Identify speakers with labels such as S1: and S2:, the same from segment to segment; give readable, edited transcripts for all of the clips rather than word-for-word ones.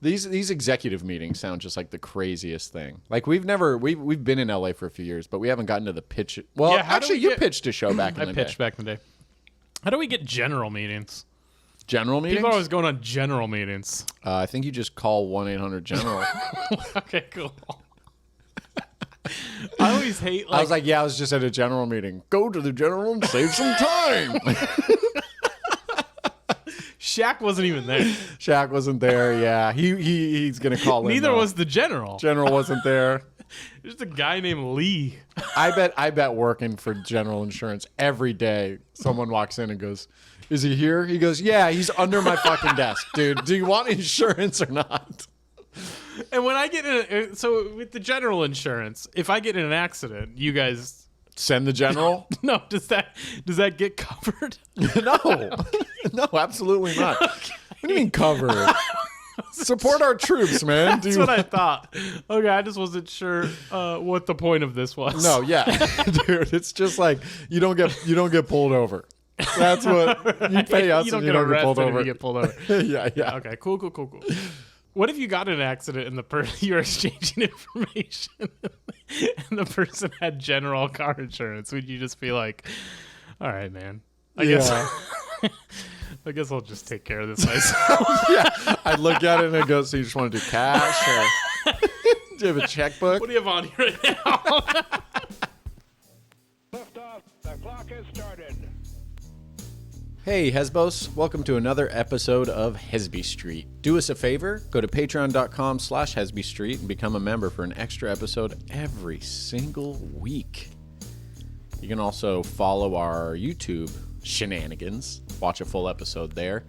S1: These executive meetings sound just like the craziest thing. Like we've been in LA for a few years, but we haven't gotten to the pitch. Well,
S2: Yeah,
S1: actually, you pitched a show back in the day.
S2: I pitched back in the day. How do we get general meetings?
S1: General meetings?
S2: People are always going on general meetings.
S1: I think you just call 1-800-GENERAL.
S2: Okay, cool. I always hate.
S1: I was like, I was just at a general meeting. Go to the general and save some time.
S2: Shaq wasn't even there.
S1: Shaq wasn't there. Yeah, he's gonna call in.
S2: Neither was the general.
S1: General wasn't there.
S2: There's a guy named Lee.
S1: I bet working for General Insurance every day, someone walks in and goes, "Is he here?" He goes, "Yeah, he's under my fucking desk, dude. Do you want insurance or not?"
S2: And when I get so with the general insurance, if I get in an accident, you guys
S1: send the general.
S2: No, does that get covered?
S1: No, absolutely not. Okay. What do you mean covered? Support our troops, man.
S2: That's what I thought. Okay, I just wasn't sure what the point of this was.
S1: No, yeah, dude, it's just like you don't get pulled over. That's what you pay us.
S2: You don't get pulled over. You get pulled over.
S1: Yeah.
S2: Okay, cool. What if you got in an accident and you're exchanging information and the person had general car insurance? Would you just be like, "All right, man, I guess I'll just take care of this myself"?
S1: Yeah, I'd look at it and I'd go, "So you just want to do cash, or do you have a checkbook?
S2: What do you have on here right now?"
S3: Lift off. The clock has started.
S1: Hey, Hesbos. Welcome to another episode of Hesby Street. Do us a favor. Go to patreon.com/Hesby Street and become a member for an extra episode every single week. You can also follow our YouTube shenanigans. Watch a full episode there.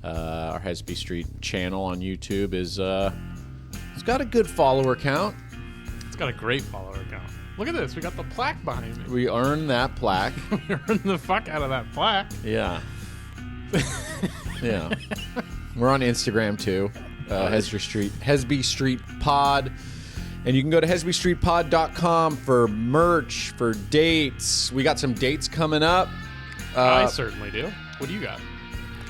S1: Our Hesby Street channel on YouTube it's got a good follower count.
S2: It's got a great follower count. Look at this. We got the plaque behind me.
S1: We earned that plaque.
S2: We earned the fuck out of that plaque.
S1: Yeah. Yeah. We're on Instagram too. Hesby Street Pod. And you can go to hesbystreetpod.com for merch, for dates. We got some dates coming up.
S2: I certainly do. What do you got?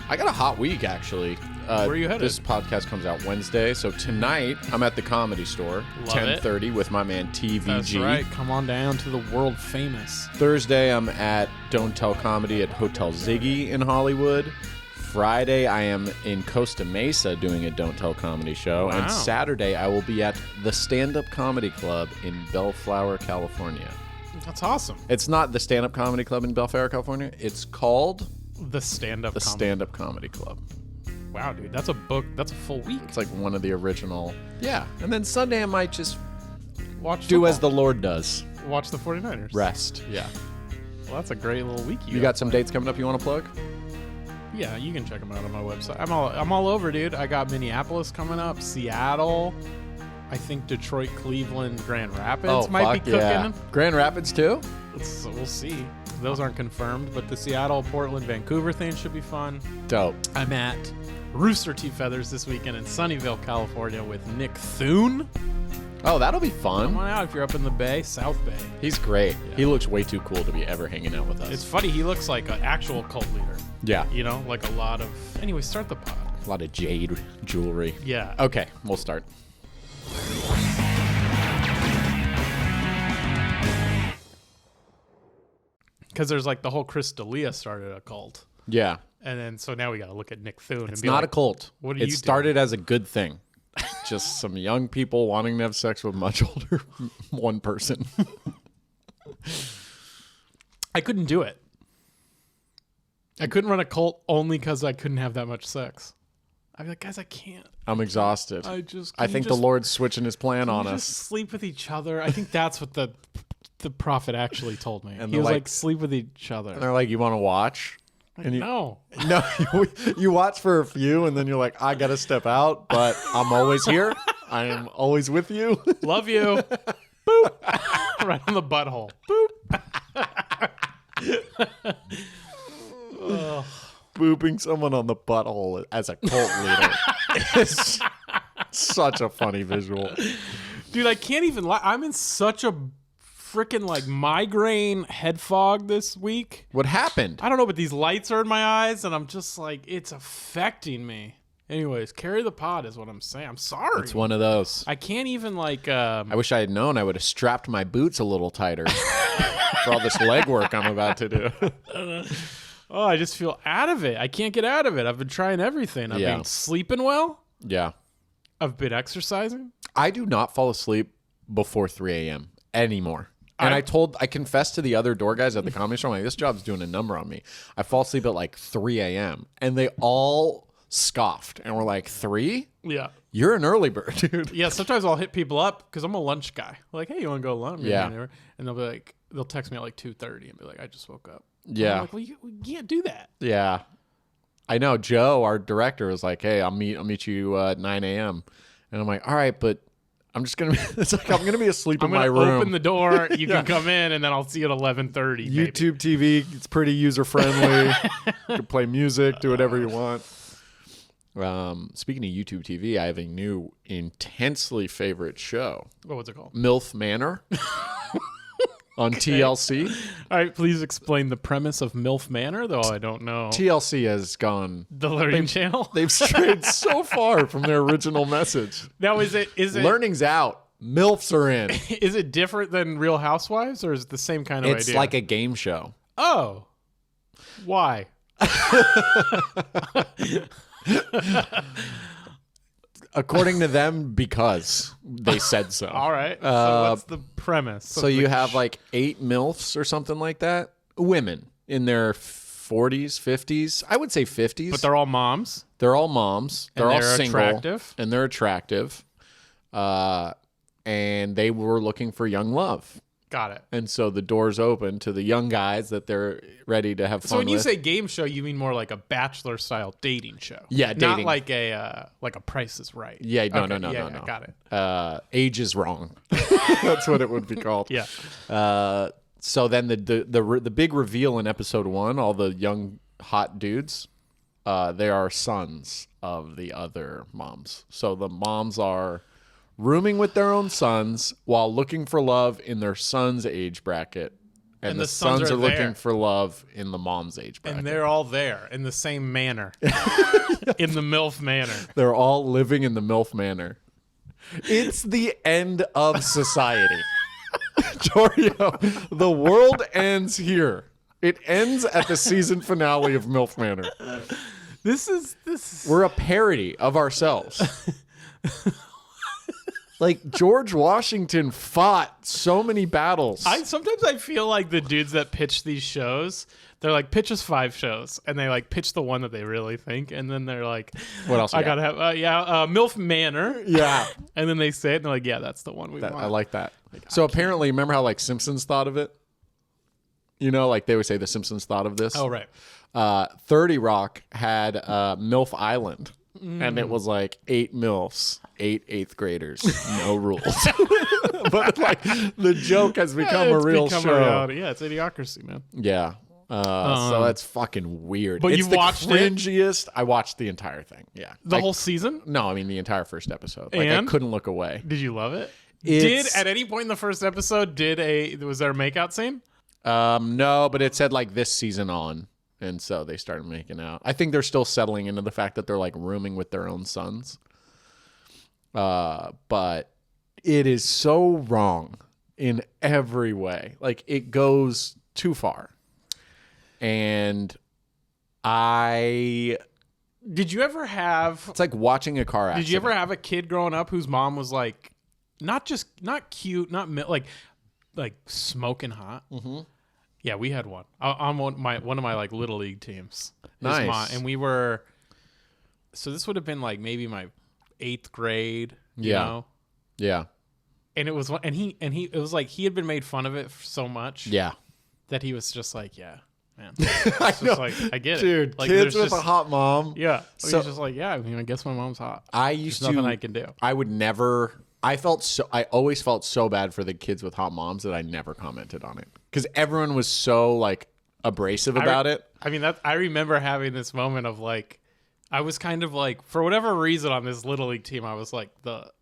S1: I got a hot week, actually.
S2: Where are you headed?
S1: This podcast comes out Wednesday. So tonight, I'm at the Comedy Store, 10:30 with my man TVG.
S2: That's right. Come on down to the world famous.
S1: Thursday, I'm at Don't Tell Comedy at Hotel Ziggy in Hollywood. Friday, I am in Costa Mesa doing a Don't Tell Comedy show.
S2: Wow.
S1: And Saturday, I will be at the Stand Up Comedy Club in Bellflower, California.
S2: That's awesome.
S1: It's not the Stand Up Comedy Club in Bellflower, California. It's called
S2: The Stand Up
S1: Comedy Club.
S2: Wow, dude, that's a book. That's a full week.
S1: It's like one of the original. Yeah. And then Sunday, I might just
S2: Watch
S1: do
S2: football.
S1: as the Lord does.
S2: Watch the 49ers.
S1: Rest. Yeah.
S2: Well, that's a great little week.
S1: You got some dates coming up you want to plug?
S2: Yeah, you can check them out on my website. I'm all over, dude. I got Minneapolis coming up, Seattle. I think Detroit, Cleveland, Grand Rapids might be cooking.
S1: Yeah. Grand Rapids too?
S2: So we'll see. Those aren't confirmed, but the Seattle, Portland, Vancouver thing should be fun.
S1: Dope.
S2: I'm at Rooster Teeth Feathers this weekend in Sunnyvale, California with Nick Thune.
S1: Oh, that'll be fun.
S2: Come on out if you're up in the Bay, South Bay.
S1: He's great.
S2: Yeah.
S1: He looks way too cool to be ever hanging out with us.
S2: It's funny. He looks like an actual cult leader.
S1: Yeah.
S2: You know, like a lot of... Anyway, start the pod.
S1: A lot of jade jewelry.
S2: Yeah.
S1: Okay, we'll start.
S2: Because there's like the whole Chris D'Elia started a cult.
S1: Yeah.
S2: And then so now we got to look at Nick Thune.
S1: It's
S2: and be
S1: not
S2: like,
S1: a cult.
S2: What are
S1: it
S2: you
S1: started
S2: doing?
S1: as a good thing. Just some young people wanting to have sex with much older one person.
S2: I couldn't do it. I couldn't run a cult only because I couldn't have that much sex. I'd be like, guys, I can't.
S1: I'm exhausted.
S2: I just.
S1: I think the Lord's switching his plan on us.
S2: Just sleep with each other. I think that's what the prophet actually told me.
S1: And
S2: he was
S1: like,
S2: like, sleep with each other.
S1: And they're like, you want to watch?
S2: And
S1: no, you watch for a few, and then you're like, I gotta step out, but I'm always here. I am always with you.
S2: Love you. Boop. Right on the butthole. Boop.
S1: Ugh. Booping someone on the butthole as a cult leader is such a funny visual.
S2: Dude, I can't even lie. I'm in such a freaking like migraine head fog this week.
S1: What happened?
S2: I don't know, but these lights are in my eyes, and I'm just like, it's affecting me. Anyways, carry the pod is what I'm saying. I'm sorry.
S1: It's one of those.
S2: I can't even like.
S1: I wish I had known. I would have strapped my boots a little tighter for all this legwork I'm about to do.
S2: Oh, I just feel out of it. I can't get out of it. I've been trying everything. I've been sleeping well.
S1: Yeah.
S2: I've been exercising.
S1: I do not fall asleep before 3 a.m. anymore. And I confessed to the other door guys at the comedy show, I'm like, this job's doing a number on me. I fall asleep at like 3 a.m. And they all scoffed and were like, 3?
S2: Yeah.
S1: You're an early bird, dude.
S2: Yeah, sometimes I'll hit people up because I'm a lunch guy. Like, hey, you want to go lunch?
S1: Yeah.
S2: And they'll be like, they'll text me at like 2:30 and be like, I just woke up.
S1: Yeah.
S2: I'm like, well, you can't do that.
S1: Yeah. I know. Joe, our director, was like, hey, I'll meet you at 9 a.m. And I'm like, all right, but I'm just going to be, it's like, I'm going to be asleep in my room.
S2: I'm going to open the door. You can come in and then I'll see you at 11:30.
S1: YouTube TV, it's pretty user friendly. You can play music, do whatever you want. Speaking of YouTube TV, I have a new intensely favorite show.
S2: Oh, what's it called?
S1: MILF Manor on TLC.
S2: All right, please explain the premise of MILF Manor, though I don't know.
S1: TLC has gone...
S2: The Learning Channel?
S1: They've strayed so far from their original message.
S2: Now, is it
S1: Learning's out. MILFs are in.
S2: Is it different than Real Housewives, or is it the same kind of idea?
S1: It's like a game show.
S2: Oh. Why?
S1: According to them, because they said so.
S2: All right. So what's the premise?
S1: So you have like 8 MILFs or something like that. Women in their 40s, 50s. I would say 50s.
S2: But they're all moms.
S1: They're all moms. They're all single.
S2: Attractive.
S1: And they're attractive. And they were looking for young love.
S2: Got it.
S1: And so the door's open to the young guys that they're ready to have fun with.
S2: So when you say game show, you mean more like a Bachelor style dating show.
S1: Yeah, dating.
S2: Not like a Price is Right.
S1: Yeah, no.
S2: Got it.
S1: Age is wrong. That's what it would be called.
S2: Yeah.
S1: So then the big reveal in episode 1, all the young hot dudes, they are sons of the other moms. So the moms are rooming with their own sons while looking for love in their son's age bracket. And the sons are looking for love in the mom's age bracket.
S2: And they're all there in the same manner. In the MILF manner.
S1: They're all living in the MILF manner. It's the end of society. Torio, the world ends here. It ends at the season finale of MILF Manor.
S2: This is
S1: We're a parody of ourselves. Like George Washington fought so many battles.
S2: Sometimes I feel like the dudes that pitch these shows, they're like, pitch us 5 shows, and they like pitch the one that they really think, and then they're like,
S1: what else?
S2: I gotta have MILF Manor.
S1: Yeah,
S2: and then they say it, and they're like, yeah, that's the one we want.
S1: I like that. So apparently, remember how like Simpsons thought of it? You know, like they would say the Simpsons thought of this.
S2: Oh right.
S1: 30 Rock had MILF Island. And it was like 8 MILFs, 8 8th graders, no rules. But like the joke has become a real show.
S2: Reality. Yeah, it's Idiocracy, man.
S1: Yeah. So that's fucking weird.
S2: But
S1: it's
S2: you've
S1: the
S2: watched
S1: cringiest. I watched the entire thing. Yeah.
S2: The whole season?
S1: No, I mean the entire first episode. Like
S2: And?
S1: I couldn't look away.
S2: Did you love it?
S1: It's-
S2: Did at any point in the first episode was there a makeout scene?
S1: No, but it said like this season on. And so they started making out. I think they're still settling into the fact that they're like rooming with their own sons. But it is so wrong in every way. Like it goes too far. And
S2: Did you ever have...
S1: It's like watching a car accident.
S2: Did you ever have a kid growing up whose mom was like, not cute, like smoking hot? Mm-hmm. Yeah, we had one. On one of my like little league teams.
S1: Nice.
S2: And we were. So this would have been like maybe my 8th grade. You
S1: Yeah.
S2: know?
S1: Yeah.
S2: And it was it was like he had been made fun of it so much.
S1: Yeah.
S2: That he was just like, yeah, man. It's just like I get
S1: Dude,
S2: it. Like,
S1: kids
S2: there's
S1: with
S2: just,
S1: a hot mom.
S2: Yeah.
S1: So-
S2: He's just like, yeah. I mean, I guess my mom's hot.
S1: There's
S2: nothing I can do.
S1: I would never. I always felt so bad for the kids with hot moms that I never commented on it because everyone was so like abrasive about it.
S2: I mean, I remember having this moment of like, I was kind of like, for whatever reason on this little league team, I was like the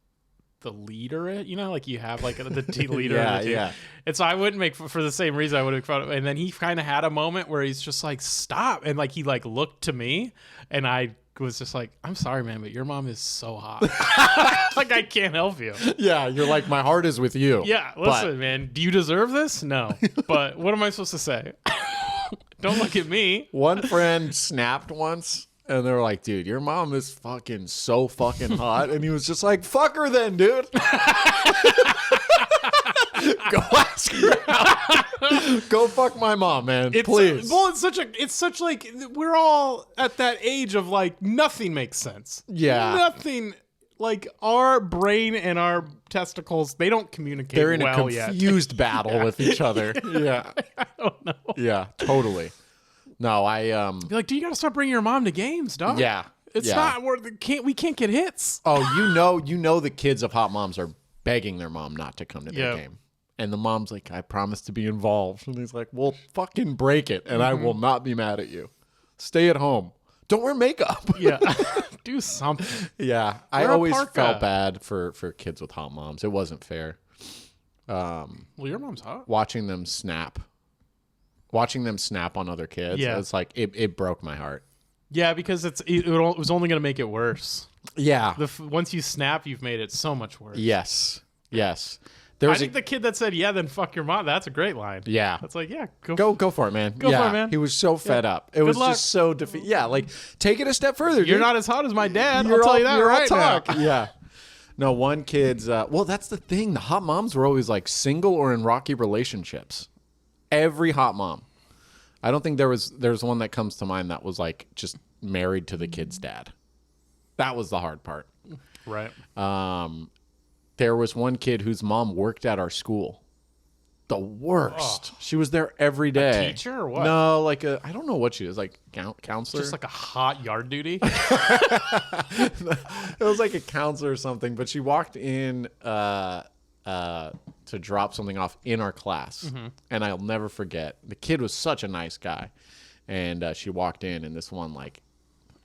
S2: leader, you know, like you have like the team leader of the team.
S1: Yeah.
S2: And so I wouldn't make, for the same reason I would make fun of, and then he kind of had a moment where he's just like, stop. And like, he like looked to me and I was just like, I'm sorry, man, but your mom is so hot. Like, I can't help you.
S1: Yeah, you're like, my heart is with you.
S2: Yeah, listen, man, do you deserve this? No. But what am I supposed to say? Don't look at me.
S1: One friend snapped once, and they were like, dude, your mom is fucking so fucking hot. And he was just like, fuck her then, dude. Go ask her out. Go fuck my mom, man. Please.
S2: Well, it's such like, we're all at that age of like, nothing makes sense.
S1: Yeah.
S2: Nothing, like our brain and our testicles, they don't communicate
S1: They're in
S2: well
S1: a
S2: yet.
S1: confused battle with each other. Yeah.
S2: I don't know.
S1: Yeah, totally. No,
S2: Be like, dude, you got to start bringing your mom to games, dog.
S1: yeah.
S2: It's
S1: yeah.
S2: not, we can't get hits.
S1: Oh, you know the kids of hot moms are begging their mom not to come to their
S2: Yeah.
S1: game. And the mom's like, I promise to be involved. And he's like, well, fucking break it, and I will not be mad at you. Stay at home. Don't wear makeup.
S2: Yeah. Do something.
S1: Yeah. I
S2: Wear a
S1: always
S2: parka.
S1: felt bad for kids with hot moms. It wasn't fair.
S2: Well, your mom's hot.
S1: Watching them snap on other kids.
S2: Yeah.
S1: It's like, it broke my heart.
S2: Yeah, because it was only going to make it worse.
S1: Yeah.
S2: Once you snap, you've made it so much worse.
S1: Yes.
S2: I think the kid that said, yeah, then fuck your mom, that's a great line.
S1: Yeah.
S2: That's like, yeah,
S1: Go for it, man.
S2: Go for it, man.
S1: He was so fed up. It was
S2: luck.
S1: just so Yeah, like, take it a step further,
S2: You're
S1: dude.
S2: not as hot as my dad.
S1: You're
S2: I'll tell
S1: all-
S2: you that
S1: you're all
S2: right now.
S1: talk. Yeah. No, one kid's... well, that's the thing. The hot moms were always, like, single or in rocky relationships. Every hot mom. I don't think there's one that comes to mind that was, like, just married to the kid's dad. That was the hard part.
S2: Right.
S1: There was one kid whose mom worked at our school. The worst. She was there every day.
S2: Teacher or what?
S1: No, like I don't know what she is, like counselor.
S2: Just like a hot yard duty.
S1: It was like a counselor or something, but she walked in to drop something off in our class, and I'll never forget. The kid was such a nice guy, and she walked in, and this one like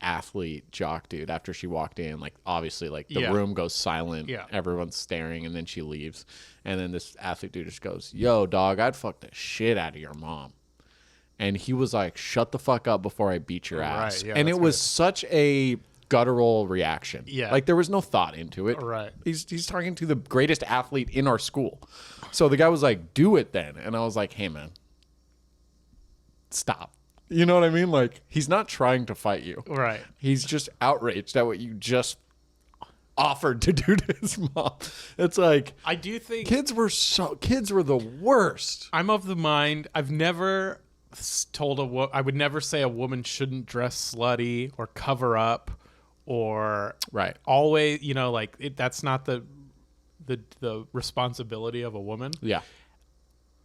S1: athlete jock dude, after she walked in, like obviously like the
S2: Yeah.
S1: room goes silent,
S2: Yeah.
S1: everyone's staring, and then she leaves, and then this athlete dude just goes, yo dog, I'd fuck the shit out of your mom. And he was like, shut the fuck up before I beat your ass.
S2: yeah,
S1: And it
S2: that's
S1: was
S2: good.
S1: such a guttural reaction.
S2: Yeah.
S1: Like there was no thought into it.
S2: Right.
S1: He's talking to the greatest athlete in our school. So the guy was like, do it then. And I was like, hey man, stop. You know what I mean? Like, he's not trying to fight you.
S2: Right.
S1: He's just outraged at what you just offered to do to his mom. It's like,
S2: I do think
S1: kids were the worst.
S2: I'm of the mind I've never told I would never say a woman shouldn't dress slutty or cover up or
S1: Right.
S2: always, like that's not the responsibility of a woman.
S1: Yeah.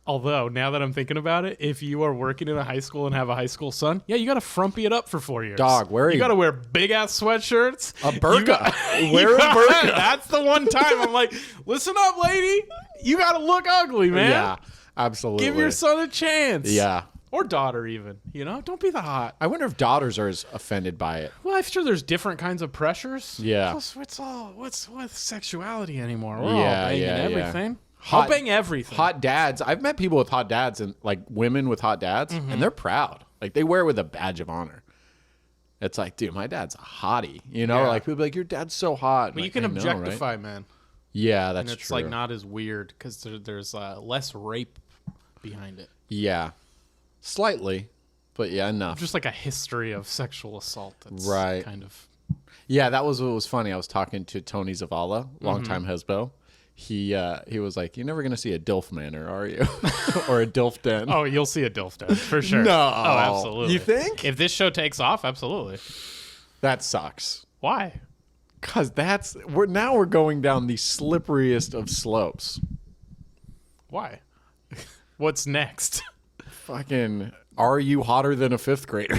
S2: Although, now that I'm thinking about it, if you are working in a high school and have a high school son, yeah, you got to frumpy it up for 4 years.
S1: Dog,
S2: you got to wear big-ass sweatshirts.
S1: A burqa.
S2: Wear
S1: a burqa.
S2: That's the one time I'm like, listen up, lady. You got to look ugly, man.
S1: Yeah, absolutely.
S2: Give your son a chance.
S1: Yeah.
S2: Or daughter, even. Don't be the hot.
S1: I wonder if daughters are as offended by it.
S2: Well, I'm sure there's different kinds of pressures.
S1: Yeah.
S2: Plus, what's with sexuality anymore? We're
S1: Yeah,
S2: all banging
S1: yeah, yeah.
S2: everything.
S1: Hot-
S2: I'll bang everything.
S1: Hot dads. I've met people with hot dads and like women with hot dads, and they're proud. Like they wear it with a badge of honor. It's like, dude, my dad's a hottie.
S2: Yeah.
S1: Like people be like, your dad's so hot.
S2: But you
S1: Like,
S2: can
S1: I know,
S2: objectify
S1: right?
S2: men.
S1: Yeah, that's
S2: And it's
S1: true.
S2: like not as weird because there's less rape behind it.
S1: Yeah, slightly, but yeah, enough.
S2: Just like a history of sexual assault. That's
S1: Right.
S2: kind of.
S1: Yeah, that was what was funny. I was talking to Tony Zavala, longtime Hesbo. He was like, "You're never gonna see a DILF manor, are you? Or a DILF den?"
S2: Oh, you'll see a DILF den for sure.
S1: No.
S2: Oh, absolutely.
S1: You think?
S2: If this show takes off, absolutely.
S1: That sucks.
S2: Why?
S1: Cause we're going down the slipperiest of slopes.
S2: Why? What's next?
S1: Fucking, are you hotter than a fifth grader?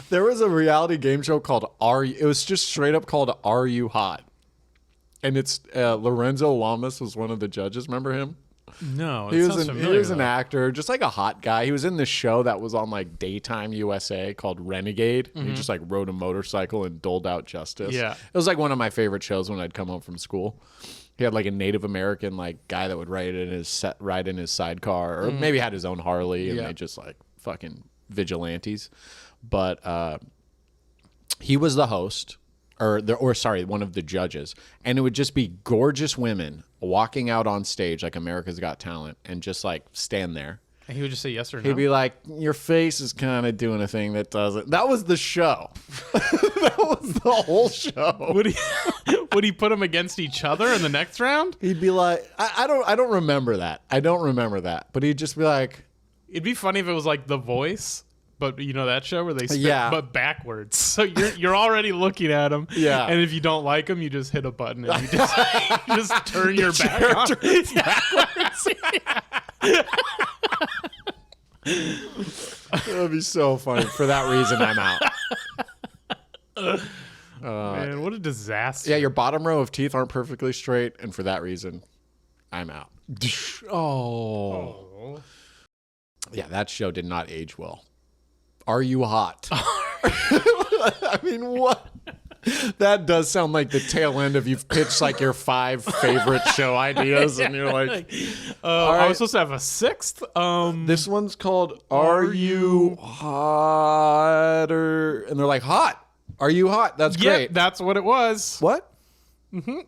S1: There was a reality game show called it was just straight up called Are You Hot? And it's Lorenzo Lamas was one of the judges. Remember him?
S2: No,
S1: He was an actor, just like a hot guy. He was in this show that was on like Daytime USA called Renegade. He just like rode a motorcycle and doled out justice.
S2: Yeah.
S1: It was like one of my favorite shows when I'd come home from school. He had like a Native American like guy that would ride in his sidecar, or maybe had his own Harley, and
S2: Yeah.
S1: they just like fucking vigilantes. But he was the host, one of the judges, and it would just be gorgeous women walking out on stage like America's Got Talent and just like stand there.
S2: And he would just say yes or no.
S1: He'd be like, your face is kind of doing a thing that doesn't. That was the show. That was the whole show.
S2: Would he put them against each other in the next round?
S1: He'd be like, I don't remember that. I don't remember that. But he'd just be like,
S2: it'd be funny if it was like The Voice, but you know that show where they spin, but backwards. So you're already looking at them.
S1: Yeah.
S2: And if you don't like them, you just hit a button and you just turn your back on.
S1: backwards. That would be so funny. For that reason, I'm out.
S2: Man, what a disaster.
S1: Yeah, your bottom row of teeth aren't perfectly straight, and for that reason, I'm out. Oh. Yeah, that show did not age well. Are You Hot? I mean, what? That does sound like the tail end of you've pitched like your 5 favorite show ideas, and you're like,
S2: I was supposed to have a 6th.
S1: This one's called Are You Hotter? And they're like, hot. Are you hot? That's great.
S2: That's what it was.
S1: What? Mm-hmm.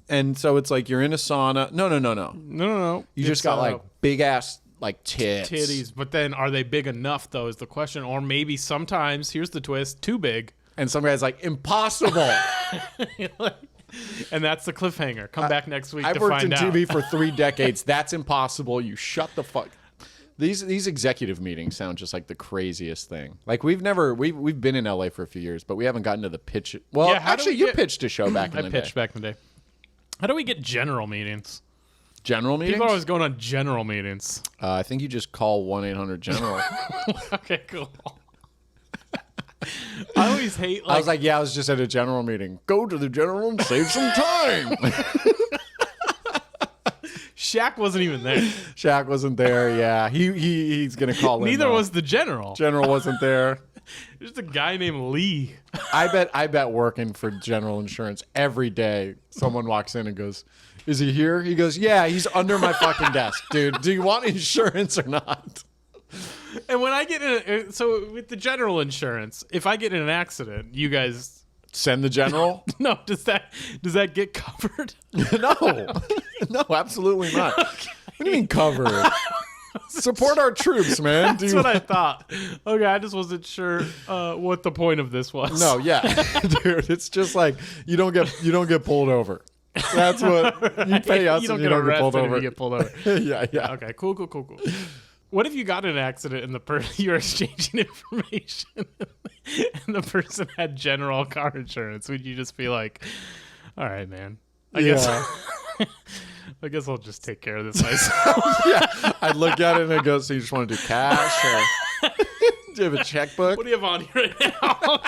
S1: And so it's like you're in a sauna. No. You just got like big ass like
S2: titties. But then are they big enough though is the question. Or maybe sometimes, here's the twist, too big.
S1: And some guy's like, impossible.
S2: And that's the cliffhanger. Come back next week to find out.
S1: I've worked in TV for 3 decades. That's impossible. You shut the fuck. These executive meetings sound just like the craziest thing. Like we've been in LA for a few years, but we haven't gotten to the pitch. Well, actually, you pitched a show back in the day.
S2: I pitched back in the day. How do we get general meetings?
S1: General meetings?
S2: People are always going on general meetings.
S1: I think you just call 1-800-GENERAL.
S2: Okay, cool. I always hate.
S1: I was like, I was just at a general meeting. Go to the general and save some time.
S2: Shaq wasn't even there.
S1: Shaq wasn't there. Yeah, he's gonna call in.
S2: Neither was the general.
S1: General wasn't there.
S2: There's a guy named Lee.
S1: I bet working for General Insurance every day, someone walks in and goes, "Is he here?" He goes, "Yeah, he's under my fucking desk, dude. Do you want insurance or not?"
S2: And when I get in, so with the general insurance, if I get in an accident, you guys
S1: send the general?
S2: No, does that get covered?
S1: No, absolutely not. Okay. What do you mean covered? Support our troops, man.
S2: That's what I thought. Okay, I just wasn't sure what the point of this was.
S1: No, yeah, dude, it's just like you don't get pulled over. That's what you pay us, and you don't get pulled over.
S2: You get pulled over.
S1: Yeah.
S2: Okay, cool. What if you got in an accident and you're exchanging information and the person had general car insurance? Would you just be like, all right, man, I guess I'll just take care of this myself.
S1: Yeah, I'd look at it and I'd go, so you just want to do cash? Or do you have a checkbook?
S2: What do you have on you right now?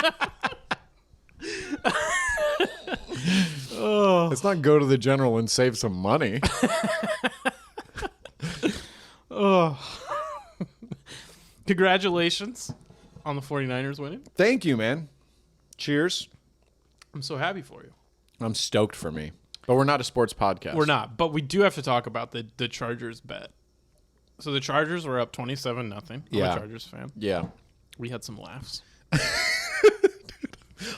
S1: Let's not go to the general and save some money.
S2: Congratulations on the 49ers winning.
S1: Thank you, man. Cheers.
S2: I'm so happy for you.
S1: I'm stoked for me. But we're not a sports podcast.
S2: We're not. But we do have to talk about the Chargers bet. So the Chargers were up 27-0. I'm a Chargers fan.
S1: Yeah.
S2: We had some laughs.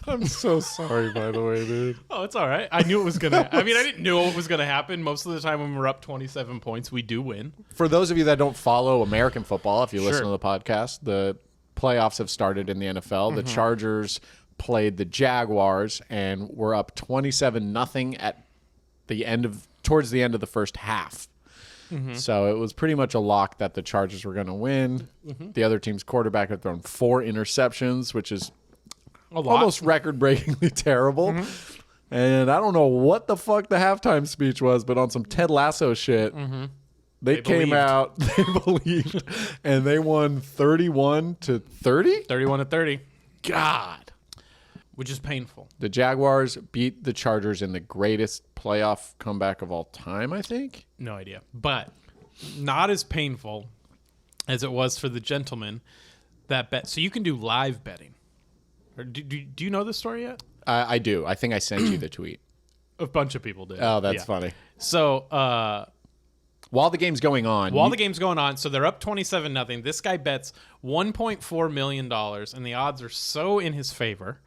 S1: I'm so sorry, by the way, dude.
S2: Oh, it's all right. I knew it was going to I didn't know what was going to happen. Most of the time when we're up 27 points, we do win.
S1: For those of you that don't follow American football, if you listen to the podcast, the playoffs have started in the NFL. Mm-hmm. The Chargers played the Jaguars and were up 27-0 at towards the end of the first half. Mm-hmm. So it was pretty much a lock that the Chargers were going to win. Mm-hmm. The other team's quarterback had thrown 4 interceptions, which is almost record-breakingly terrible. Mm-hmm. And I don't know what the fuck the halftime speech was, but on some Ted Lasso shit, they came out, they believed, and they won 31-30?
S2: 31-30.
S1: God.
S2: Which is painful.
S1: The Jaguars beat the Chargers in the greatest playoff comeback of all time, I think.
S2: No idea. But not as painful as it was for the gentleman that bet. So you can do live betting. Or do you know this story yet?
S1: I do. I think I sent you the tweet.
S2: A bunch of people did.
S1: Oh, that's funny.
S2: So
S1: While the game's going on.
S2: While the game's going on, so they're up 27-0. This guy bets $1.4 million, and the odds are so in his favor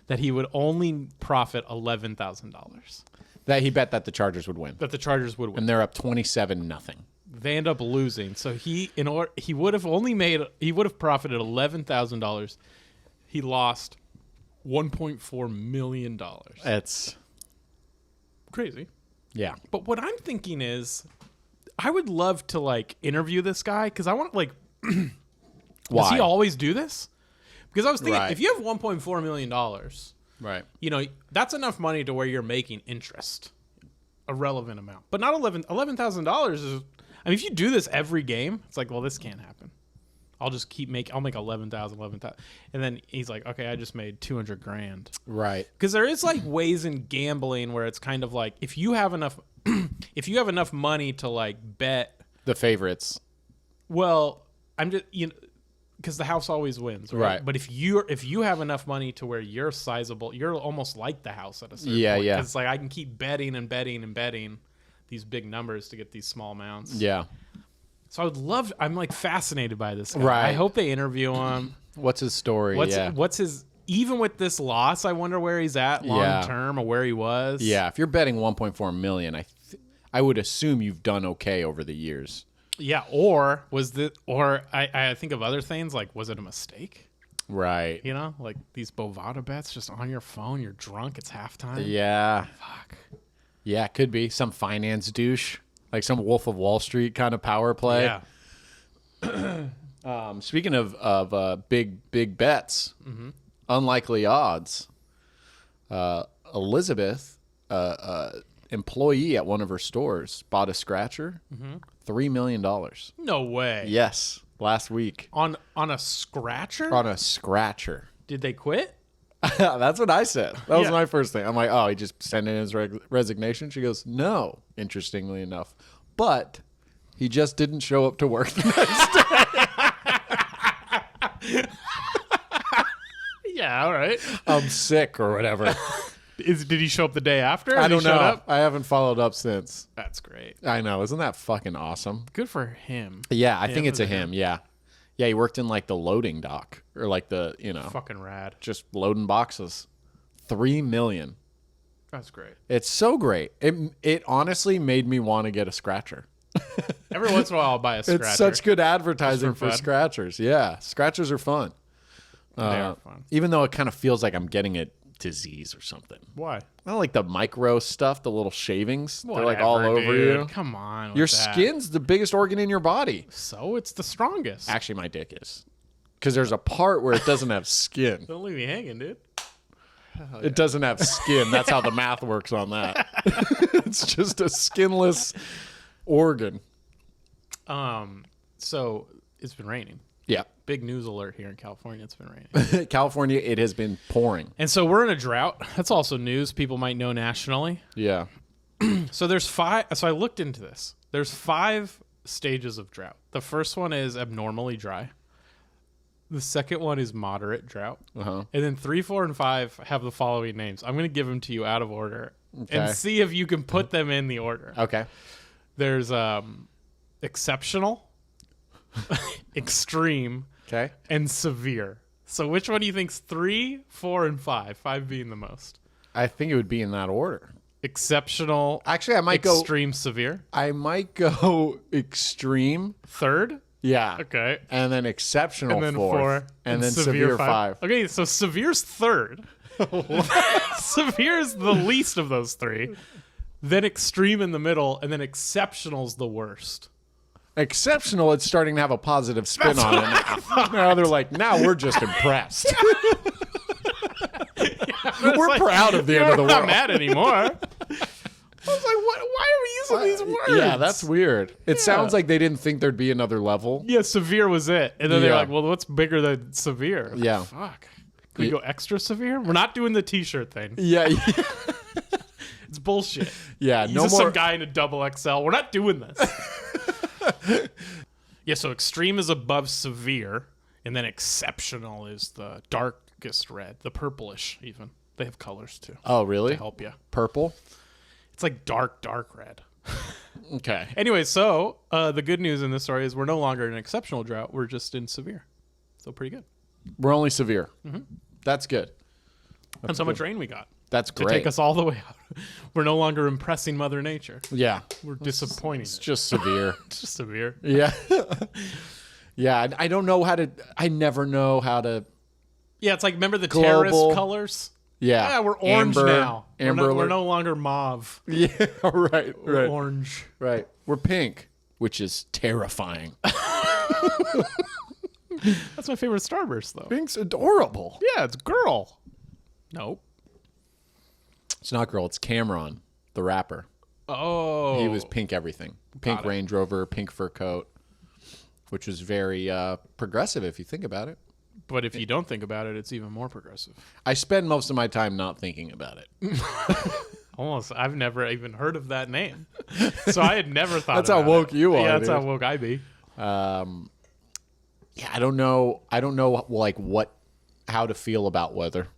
S2: that he would only profit $11,000.
S1: That he bet that the Chargers would win.
S2: That the Chargers would win.
S1: And they're up 27-0.
S2: They end up losing. So he would have profited $11,000. He lost $1.4 million.
S1: It's
S2: crazy.
S1: Yeah.
S2: But what I'm thinking is, I would love to like interview this guy because I want like,
S1: Why?
S2: does he always do this? Because I was thinking,
S1: Right.
S2: if you have $1.4 million,
S1: Right.
S2: you know, that's enough money to where you're making interest, a relevant amount, but not $11,000 is. I mean, if you do this every game, it's like, well, this can't happen. I'll just I'll make 11,000, and then he's like, okay, I just made $200,000.
S1: Right.
S2: Because there is like ways in gambling where it's kind of like if you have enough money to like bet
S1: The favorites.
S2: Well, I'm just because the house always wins, right?
S1: Right.
S2: But if you have enough money to where you're sizable, you're almost like the house at a certain point.
S1: Yeah.
S2: Because like I can keep betting and betting and betting these big numbers to get these small amounts.
S1: Yeah.
S2: So I'm like fascinated by this guy.
S1: Right.
S2: I hope they interview him.
S1: What's his story?
S2: What's his even with this loss? I wonder where he's at long term or where he was.
S1: Yeah. If you're betting 1.4 million, I would assume you've done okay over the years.
S2: Yeah. I think of other things like, was it a mistake?
S1: Right.
S2: You know, like these Bovada bets just on your phone. You're drunk. It's halftime.
S1: Yeah.
S2: Fuck.
S1: Yeah, it could be some finance douche, like some Wolf of Wall Street kind of power play.
S2: Yeah.
S1: Speaking of big bets, unlikely odds. Elizabeth, employee at one of her stores, bought a scratcher, $3 million.
S2: No way.
S1: Yes, last week
S2: On a scratcher?
S1: on a scratcher.
S2: Did they quit?
S1: That's what I said. That was
S2: Yeah.
S1: my first thing. I'm like, oh, he just sent in his resignation. She goes, no, interestingly enough. But he just didn't show up to work the next day.
S2: Yeah, all right.
S1: I'm sick or whatever.
S2: Did he show up the day after?
S1: I
S2: Did he
S1: don't
S2: show
S1: know.
S2: up?
S1: I haven't followed up since.
S2: That's great.
S1: I know. Isn't that fucking awesome?
S2: Good for him.
S1: Yeah, I think it's a
S2: and
S1: him. Yeah. Yeah, he worked in like the loading dock or like the,
S2: Fucking rad.
S1: just loading boxes. $3 million.
S2: That's great.
S1: It's so great. It honestly made me want to get a scratcher.
S2: Every once in a while, I'll buy a scratcher.
S1: It's such good advertising
S2: Just for
S1: for
S2: fun.
S1: scratchers. Yeah, scratchers are fun.
S2: They are fun.
S1: Even though it kind of feels like I'm getting a disease or something.
S2: Why?
S1: I don't like the micro stuff, the little shavings. They're like all
S2: Whatever,
S1: over
S2: dude.
S1: you.
S2: Come on.
S1: Your
S2: with that.
S1: skin's the biggest organ in your body.
S2: So it's the strongest.
S1: Actually, my dick is. Because there's a part where it doesn't have skin.
S2: Don't leave me hanging, dude.
S1: It doesn't have skin. That's how the math works on that. It's just a skinless organ.
S2: So it's been raining.
S1: Yeah.
S2: Big news alert here in California. It's been raining.
S1: California, it has been pouring.
S2: And so we're in a drought. That's also news people might know nationally.
S1: Yeah.
S2: So there's 5. So I looked into this. There's 5 stages of drought. The first one is abnormally dry. The second one is moderate drought.
S1: Uh-huh.
S2: And then 3, 4, and 5 have the following names. I'm going to give them to you out of order
S1: Okay.
S2: and see if you can put them in the order.
S1: Okay.
S2: There's exceptional, extreme,
S1: Okay.
S2: and severe. So which one do you think's 3, 4, and 5? 5 being the most.
S1: I think it would be in that order.
S2: Exceptional,
S1: Actually, I might
S2: extreme, severe.
S1: go extreme.
S2: Third.
S1: Yeah.
S2: Okay.
S1: And then exceptional
S2: And then
S1: fourth.
S2: 4.
S1: And then severe five.
S2: Okay, so severe's third. Severe is the least of those 3. Then extreme in the middle, and then exceptional's the worst.
S1: Exceptional, it's starting to have a positive spin on it now. Now they're like, now we're just impressed. We're proud of the end of the
S2: We're not
S1: world.
S2: mad anymore. I was like, what? Why are we using these words?
S1: Yeah, that's weird. It sounds like they didn't think there'd be another level.
S2: Yeah, severe was it. And then they're
S1: Yeah.
S2: like, well, what's bigger than severe? Like,
S1: Yeah.
S2: fuck. Can we go extra severe? We're not doing the t-shirt thing.
S1: Yeah.
S2: It's bullshit.
S1: Yeah,
S2: He's
S1: no
S2: just
S1: more.
S2: some guy in a double XL. We're not doing this. Yeah, so extreme is above severe, and then exceptional is the darkest red, the purplish even. They have colors too
S1: Oh,
S2: to
S1: really?
S2: help you.
S1: Purple?
S2: It's like dark red.
S1: Okay.
S2: Anyway, so the good news in this story is we're no longer in exceptional drought. We're just in severe. So pretty good.
S1: We're only severe. That's good.
S2: And so much rain we got
S1: That's
S2: to
S1: great.
S2: take us all the way out. We're no longer impressing Mother Nature.
S1: Yeah.
S2: We're disappointing.
S1: It's just severe.
S2: It's just severe.
S1: Yeah. Yeah. I don't know how to. I never know how to.
S2: Yeah, it's like, remember the
S1: Global.
S2: terrorist colors?
S1: Yeah.
S2: Yeah, we're orange
S1: Amber,
S2: now.
S1: Amber
S2: We're
S1: alert.
S2: no longer mauve.
S1: Yeah. Right.
S2: We're
S1: Right.
S2: orange.
S1: Right. We're pink, which is terrifying.
S2: That's my favorite Starburst, though.
S1: Pink's adorable.
S2: Yeah, it's Grol. Nope.
S1: It's not Girl. It's Cameron, the rapper.
S2: Oh.
S1: He was pink everything. Pink
S2: Got it.
S1: Range Rover, pink fur coat, which was very progressive if you think about it.
S2: But if you don't think about it, it's even more progressive.
S1: I spend most of my time not thinking about it.
S2: Almost. I've never even heard of that name. So I had never thought
S1: That's how
S2: about
S1: woke
S2: it.
S1: you are,
S2: Yeah, that's
S1: dude.
S2: how woke I be.
S1: Yeah, I don't know like how to feel about weather.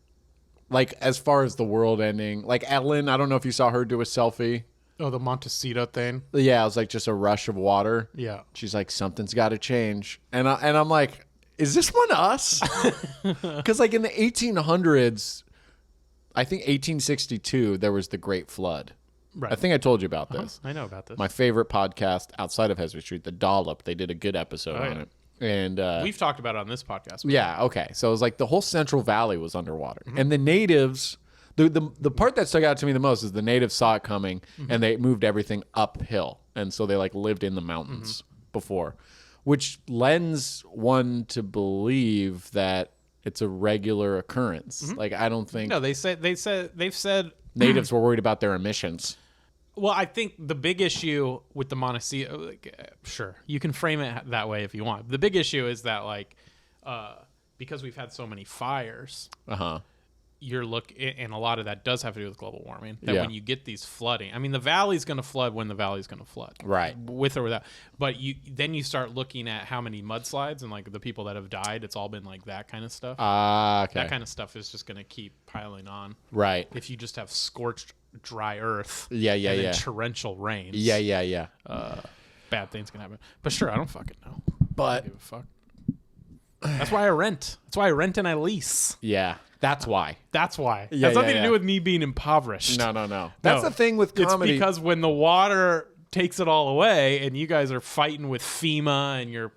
S1: Like as far as the world ending, like Ellen, I don't know if you saw her do a selfie.
S2: Oh, the Montecito thing?
S1: Yeah, it was like just a rush of water.
S2: Yeah.
S1: She's like, something's got to change. And I'm like, is this one us? Because like in the 1800s, I think 1862, there was the Great Flood.
S2: Right.
S1: I think I told you about this.
S2: I know about this.
S1: My favorite podcast outside of Hesby Street, The Dollop, they did a good episode on
S2: yeah.
S1: it. And
S2: We've talked about it on this podcast.
S1: yeah, okay. So it was like the whole Central Valley was underwater. And the natives, the part that stuck out to me the most is the natives saw it coming and they moved everything uphill. And so they like lived in the mountains before, which lends one to believe that it's a regular occurrence. Like I don't think
S2: No, they've said
S1: natives were worried about their emissions.
S2: well, I think the big issue with the Montecito, sure, you can frame it that way if you want. The big issue is that like because we've had so many fires, and a lot of that does have to do with global warming. That
S1: Yeah.
S2: when you get these flooding, I mean, the valley's going to flood when the valley's going to flood,
S1: Right.
S2: with or without. But then you start looking at how many mudslides and like the people that have died. It's all been like that kind of stuff.
S1: Okay.
S2: That kind of stuff is just going to keep piling on.
S1: Right.
S2: If you just have scorched, dry earth,
S1: Yeah,
S2: and then
S1: yeah.
S2: torrential rains,
S1: Yeah.
S2: bad things can happen. But sure, I don't fucking know.
S1: But
S2: Give a fuck. That's why I rent. That's why I rent and I lease.
S1: yeah, that's why.
S2: That's why.
S1: Yeah,
S2: Has nothing
S1: yeah.
S2: to do with me being impoverished.
S1: No. That's
S2: No.
S1: the thing with comedy.
S2: It's because when the water takes it all away and you guys are fighting with FEMA and your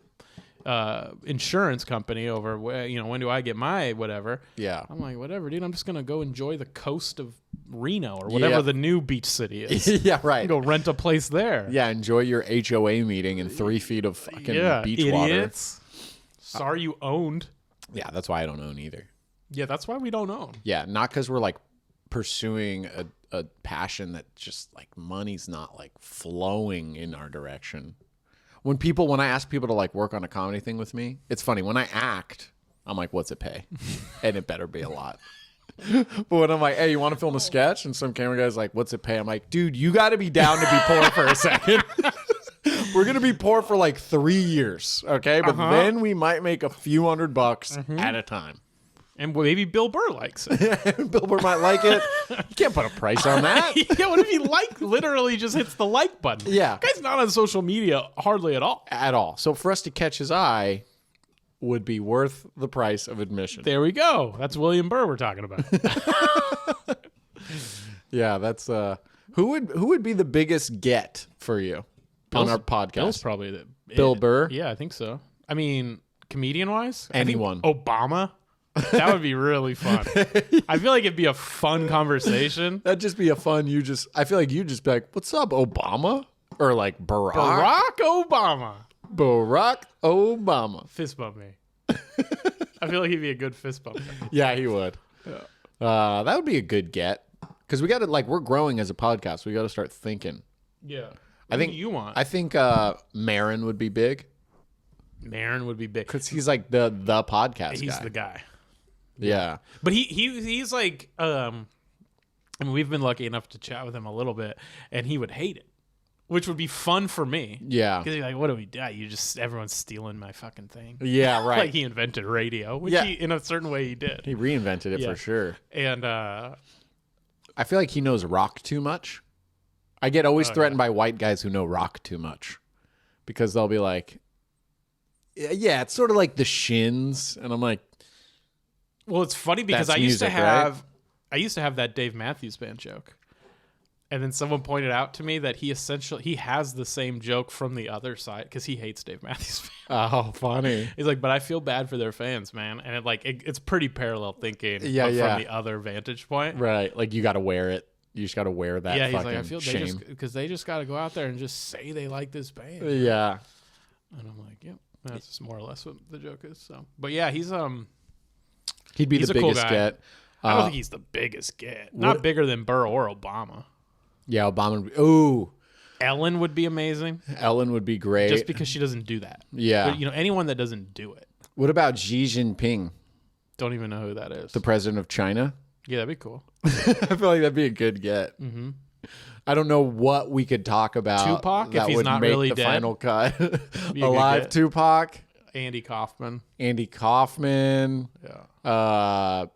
S2: insurance company over, when do I get my whatever?
S1: Yeah.
S2: I'm like, whatever, dude. I'm just going to go enjoy the coast of Reno or whatever
S1: Yeah.
S2: the new beach city is.
S1: Yeah, right.
S2: Go rent a place there.
S1: Yeah, enjoy your HOA meeting in 3 feet of fucking beach water.
S2: idiots. Sorry you owned.
S1: Yeah, that's why I don't own either.
S2: Yeah, that's why we don't own.
S1: Yeah, not because we're like pursuing a passion that just like money's not like flowing in our direction. When I ask people to like work on a comedy thing with me, it's funny. When I act, I'm like, what's it pay? And it better be a lot. But when I'm like, hey, you want to film a sketch? And some camera guy's like, what's it pay? I'm like, dude, you got to be down to be poor for a second. We're going to be poor for like 3 years. Okay. But then we might make a few $100 at a time.
S2: And maybe Bill Burr likes it.
S1: Bill Burr might like it. You can't put a price on that.
S2: Yeah, what if he literally just hits the like button?
S1: Yeah.
S2: Guy's not on social media hardly at all.
S1: At all. So for us to catch his eye would be worth the price of admission.
S2: There we go. That's William Burr we're talking about.
S1: Yeah, that's who would be the biggest get for you on our podcast?
S2: Bill's probably
S1: Bill Burr?
S2: Yeah, I think so. I mean, comedian-wise?
S1: Anyone.
S2: Obama? That would be really fun. I feel like it'd be a fun conversation.
S1: That'd just be a fun. I feel like you'd just be like, "What's up, Obama?" Or like Barack
S2: Obama.
S1: Barack Obama.
S2: Fist bump me. I feel like he'd be a good fist bump.
S1: Yeah, he would. That would be a good get because we got to we're growing as a podcast. We got to start thinking.
S2: Yeah.
S1: I think
S2: Who do you want?
S1: I think Marin would be big
S2: Marin would be big.
S1: because he's like the podcast
S2: He's
S1: guy.
S2: the guy.
S1: Yeah.
S2: But he's like I mean, we've been lucky enough to chat with him a little bit, and he would hate it, which would be fun for me.
S1: Yeah.
S2: Because he's like, what do we do? Everyone's stealing my fucking thing.
S1: Yeah. Right.
S2: Like he invented radio, which
S1: Yeah.
S2: in a certain way he did.
S1: He reinvented it
S2: Yeah.
S1: for sure.
S2: And
S1: I feel like he knows rock too much. I get always threatened by white guys who know rock too much because they'll be like, yeah, it's sort of like the Shins. And I'm like,
S2: well, it's funny because
S1: That's
S2: I used to
S1: music,
S2: have
S1: right?
S2: I used to have that Dave Matthews Band joke. And then someone pointed out to me that he has the same joke from the other side because he hates Dave Matthews Band.
S1: oh, funny.
S2: He's like, but I feel bad for their fans, man. And it's pretty parallel thinking
S1: Yeah,
S2: but
S1: yeah.
S2: from the other vantage point.
S1: Right. Like you got to wear it. You just got to wear that
S2: Yeah, he's
S1: fucking
S2: like, I feel
S1: shame.
S2: because they just got to go out there and just say they like this band.
S1: Yeah.
S2: And I'm like, yep, that's just more or less what the joke is. So, but yeah, he's
S1: He'd be
S2: he's
S1: the
S2: a cool
S1: biggest
S2: guy.
S1: get.
S2: I don't think he's the biggest get. Not bigger than Burr or Obama.
S1: Yeah, Obama would be, ooh,
S2: Ellen would be amazing
S1: Ellen would be great.
S2: just because she doesn't do that.
S1: Yeah.
S2: But, anyone that doesn't do it.
S1: What about Xi Jinping,
S2: Don't even know who that is.
S1: the president of China?
S2: Yeah, that'd be cool.
S1: I feel like that'd be a good get. Mm-hmm. I don't know what we could talk about.
S2: Tupac, if
S1: that
S2: he's
S1: would
S2: not
S1: make
S2: really
S1: the
S2: dead.
S1: final cut.
S2: Be a good
S1: Alive
S2: get.
S1: Tupac,
S2: Andy Kaufman.
S1: Andy Kaufman.
S2: Yeah.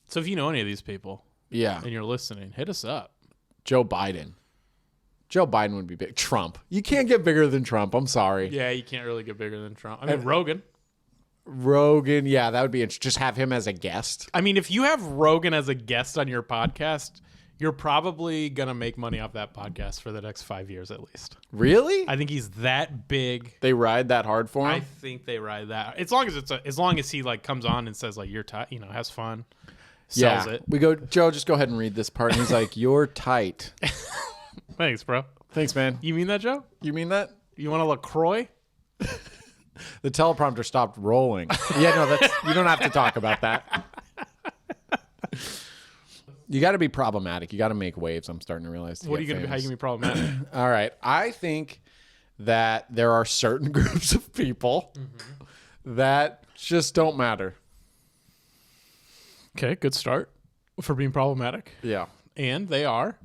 S2: So if you know any of these people
S1: Yeah,
S2: and you're listening, hit us up.
S1: Joe Biden. Joe Biden would be big. Trump. You can't get bigger than Trump. I'm sorry.
S2: Yeah, you can't really get bigger than Trump. I mean, Rogan.
S1: Rogan. Yeah, that would be interesting. Just have him as a guest.
S2: I mean, if you have Rogan as a guest on your podcast, you're probably going to make money off that podcast for the next 5 years at least.
S1: Really?
S2: I think he's that big.
S1: They ride that hard for him?
S2: I think they ride that. As long as he like comes on and says like you're tight, has fun, sells it.
S1: We go, Joe, just go ahead and read this part. And he's like, you're tight.
S2: Thanks, bro.
S1: Thanks, man.
S2: You mean that, Joe?
S1: You mean that?
S2: You want a LaCroix?
S1: The teleprompter stopped rolling. Yeah, no, you don't have to talk about that. You got to be problematic. You got to make waves. I'm starting to realize.
S2: What are you gonna be? How you gonna be problematic?
S1: All right. I think that there are certain groups of people that just don't matter.
S2: Okay, good start for being problematic.
S1: Yeah.
S2: And they are.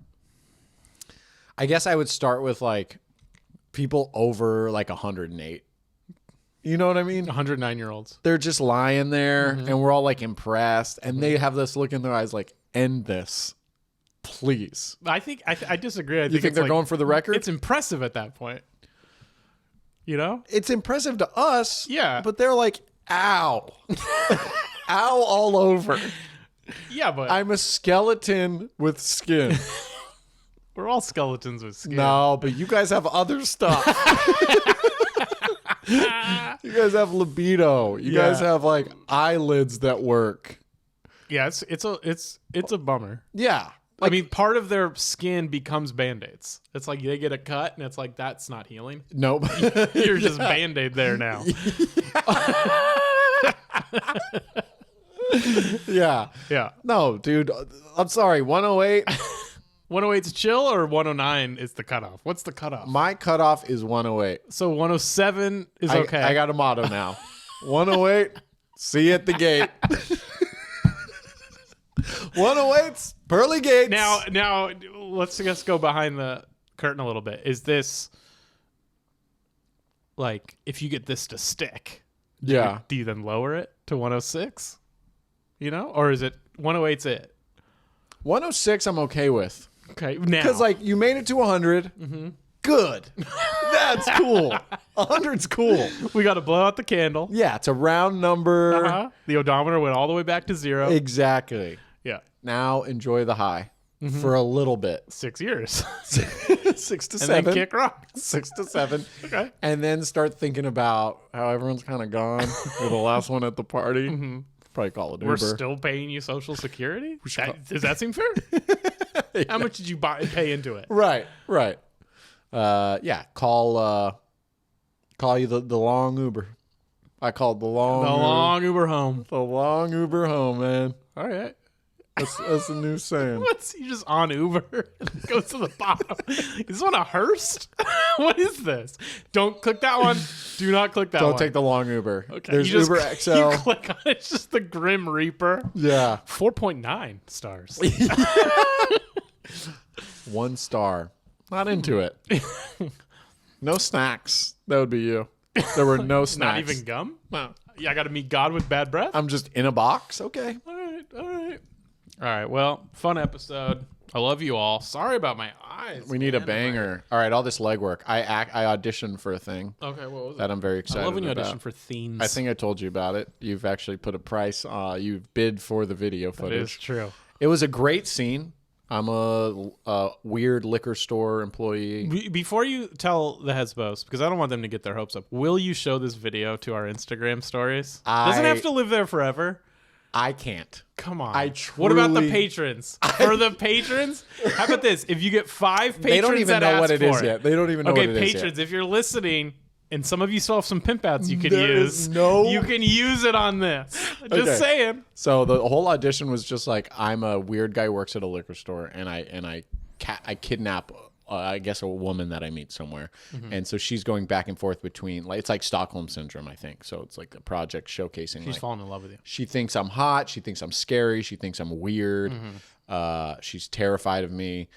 S1: I guess I would start with like people over like 108. You know what I mean?
S2: 109-year-olds.
S1: They're just lying there and we're all like impressed and they have this look in their eyes like, end this, please.
S2: I think I disagree. I
S1: You think
S2: it's
S1: they're
S2: like,
S1: going for the record?
S2: It's impressive at that point.
S1: It's impressive to us.
S2: Yeah.
S1: But they're like, ow. Ow all over.
S2: Yeah, but
S1: I'm a skeleton with skin.
S2: we're all skeletons with skin.
S1: No, but you guys have other stuff. You guys have libido. You guys have like eyelids that work.
S2: Yeah, it's a bummer.
S1: Yeah.
S2: I mean, part of their skin becomes Band-Aids. It's like they get a cut, and it's like, that's not healing.
S1: Nope.
S2: You're just Band-Aid there now.
S1: Yeah.
S2: Yeah.
S1: No, dude. I'm sorry. 108.
S2: 108's chill, or 109 is the cutoff? What's the cutoff?
S1: My cutoff is 108.
S2: So 107 is okay.
S1: I got a motto now. 108. See you at the gate. 108's pearly gates.
S2: Now, let's just go behind the curtain a little bit. Is this like, if you get this to stick,
S1: Yeah.
S2: do you then lower it to 106? Or is it 108's it?
S1: 106 I'm okay with.
S2: Okay, now
S1: Because like you made it to 100. Good. That's cool. 100's cool.
S2: we got to blow out the candle.
S1: Yeah, it's a round number.
S2: Uh-huh. The odometer went all the way back to 0.
S1: Exactly.
S2: Yeah,
S1: Now enjoy the high for a little bit.
S2: 6 years.
S1: 6 to
S2: And
S1: 7.
S2: then kick rocks.
S1: 6 to 7.
S2: Okay.
S1: And then start thinking about how everyone's kind of gone. You're the last one at the party. Probably call it Uber.
S2: We're still paying you Social Security? Does that seem fair? How much did you pay into it?
S1: Right. Yeah. Call you the long Uber. I called the long
S2: The long Uber home.
S1: The long Uber home, man.
S2: All right.
S1: That's a new saying.
S2: What's you just on Uber and it goes to the bottom? Is this one a Hearst? What is this? Don't click that one. Do not click that one.
S1: Don't take the long Uber.
S2: Okay.
S1: There's
S2: you just,
S1: Uber XL.
S2: You click on it, it's just the Grim Reaper.
S1: Yeah.
S2: 4.9 stars.
S1: 1 star. Not into it. No snacks. That would be you. There were no snacks.
S2: Not even gum? No. Yeah, I got to meet God with bad breath?
S1: I'm just in a box. Okay.
S2: All right. Well, fun episode. I love you all. Sorry about my eyes.
S1: We need a banger. All right, all this legwork. I auditioned for a thing.
S2: Okay, what was it?
S1: That I'm very excited about.
S2: I love when you audition for themes.
S1: I think I told you about it. You've actually put a price. You've bid for the video footage.
S2: It is true.
S1: It was a great scene. I'm a weird liquor store employee.
S2: Before you tell the Hesbos, because I don't want them to get their hopes up, will you show this video to our Instagram stories? Doesn't have to live there forever.
S1: I can't.
S2: Come on.
S1: What
S2: about the patrons? For the patrons? How about this? If you get 5 patrons
S1: they don't even know what it is
S2: yet.
S1: yet. They don't even know what it is yet.
S2: Okay, patrons, if you're listening, and some of you still have some pimp outs you can use,
S1: you
S2: can use it on this. Just saying.
S1: So the whole audition was just like, I'm a weird guy who works at a liquor store, and I kidnap I guess a woman that I meet somewhere. And so she's going back and forth between, like, it's like Stockholm Syndrome, I think. So it's like a project showcasing.
S2: She's falling in love with you.
S1: She thinks I'm hot. She thinks I'm scary. She thinks I'm weird. She's terrified of me.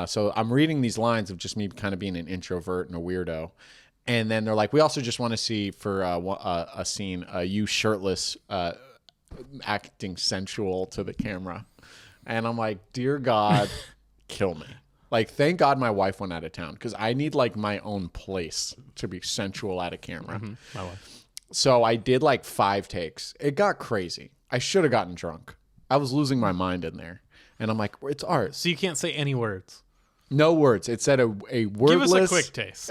S1: So I'm reading these lines of just me kind of being an introvert and a weirdo. And then they're like, we also just want to see for a scene, you shirtless, acting sensual to the camera. And I'm like, dear God, kill me. Like, thank God my wife went out of town, because I need, like, my own place to be sensual at a camera.
S2: My wife.
S1: So I did, like, 5 takes. It got crazy. I should have gotten drunk. I was losing my mind in there. And I'm like, it's art.
S2: So you can't say any words.
S1: No words. It said a wordless.
S2: Give us a quick taste.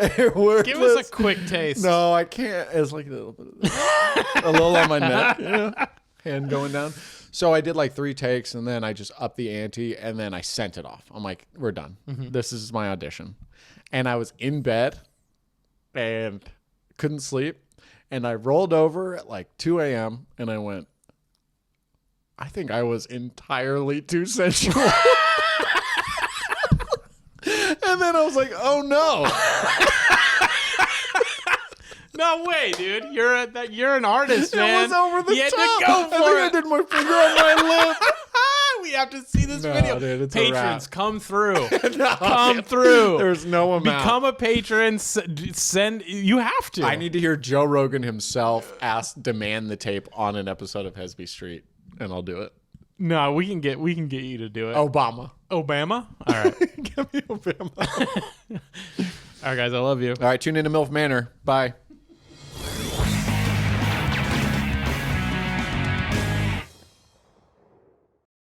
S2: Give us a quick taste.
S1: No, I can't. It's like a little on my neck. Yeah. Hand going down. So I did like 3 takes, and then I just upped the ante, and then I sent it off. I'm like, we're done. This is my audition. And I was in bed and couldn't sleep. And I rolled over at like 2 a.m. and I went, I think I was entirely too sensual. And then I was like, oh no.
S2: No way, dude. You're an artist, man.
S1: It was over the
S2: you
S1: top.
S2: Had to go for
S1: I did my finger on my lip.
S2: We have to see this video.
S1: Dude, it's
S2: Patrons, come through.
S1: No,
S2: come through.
S1: There's no amount.
S2: Become a patron. Send. You have to.
S1: I need to hear Joe Rogan himself demand the tape on an episode of Hesby Street, and I'll do it.
S2: No, we can get you to do it.
S1: Obama.
S2: All right.
S1: Give me Obama.
S2: All right, guys. I love you.
S1: All right, tune into MILF Manor. Bye.